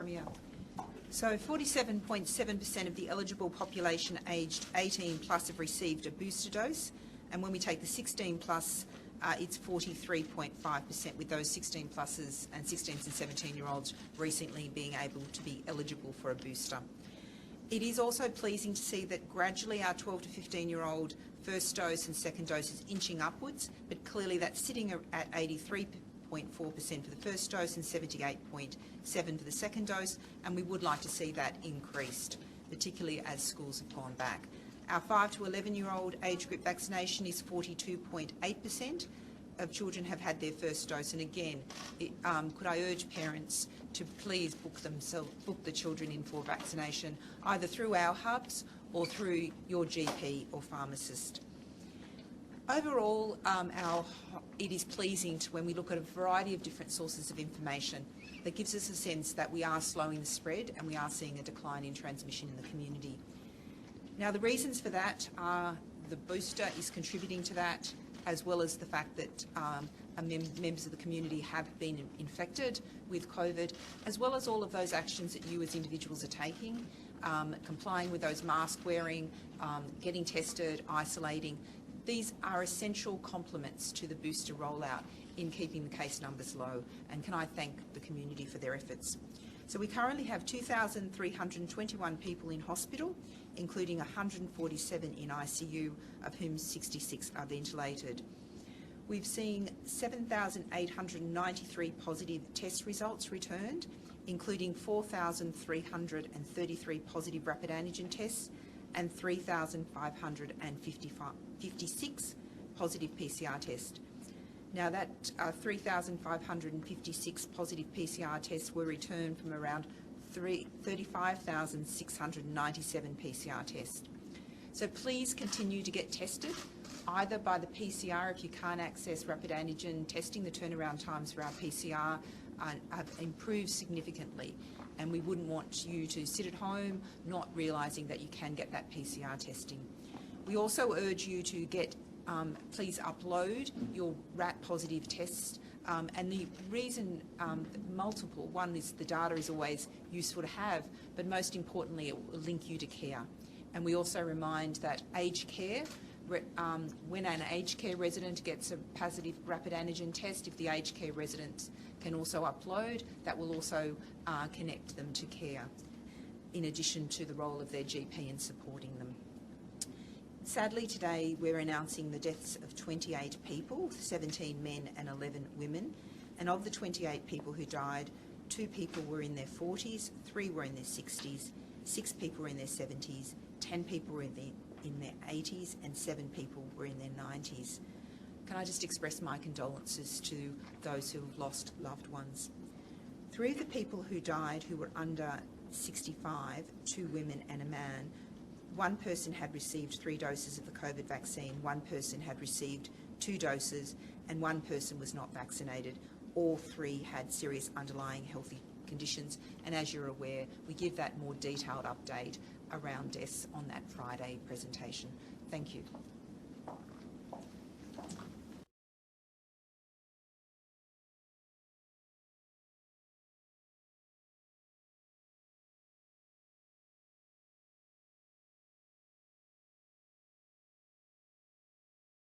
Premier. So 47.7% of the eligible population aged 18 plus have received a booster dose, and when we take the 16 plus, it's 43.5%, with those 16 pluses and 16s and 17-year-olds recently being able to be eligible for a booster. It is also pleasing to see that gradually our 12 to 15-year-old first dose and second dose is inching upwards, but clearly that's sitting at 83.4% for the first dose and 78.7% for the second dose, and we would like to see that increased, particularly as schools have gone back. Our 5 to 11-year-old age group vaccination is 42.8% of children have had their first dose, and again, could I urge parents to please book the children in for vaccination, either through our hubs or through your GP or pharmacist. Overall, it is pleasing when we look at a variety of different sources of information that gives us a sense that we are slowing the spread and we are seeing a decline in transmission in the community. Now, the reasons for that are the booster is contributing to that, as well as the fact that members of the community have been infected with COVID, as well as all of those actions that you as individuals are taking, complying with those mask wearing, getting tested, isolating. These are essential complements to the booster rollout in keeping the case numbers low, and can I thank the community for their efforts. So we currently have 2,321 people in hospital, including 147 in ICU, of whom 66 are ventilated. We've seen 7,893 positive test results returned, including 4,333 positive rapid antigen tests and 3,556 positive PCR tests. Now that 3,556 positive PCR tests were returned from around 35,697 PCR tests. So please continue to get tested, either by the PCR if you can't access rapid antigen testing. The turnaround times for our PCR have improved significantly, and we wouldn't want you to sit at home not realising that you can get that PCR testing. We also urge you to please upload your RAT positive tests, and the reason multiple. One is the data is always useful to have, but most importantly it will link you to care. And we also remind that aged care, when an aged care resident gets a positive rapid antigen test, if the aged care residents can also upload, that will also connect them to care, in addition to the role of their GP in supporting them. Sadly, today we're announcing the deaths of 28 people, 17 men and 11 women. And of the 28 people who died, 2 people were in their 40s, 3 were in their 60s, 6 people were in their 70s, 10 people were in their 80s, and 7 people were in their 90s. Can I just express my condolences to those who have lost loved ones. 3 of the people who died who were under 65, 2 women and a man. 1 person had received 3 doses of the COVID vaccine, 1 person had received 2 doses, and 1 person was not vaccinated. All 3 had serious underlying healthy conditions, and as you're aware, we give that more detailed update around deaths on that Friday presentation. Thank you.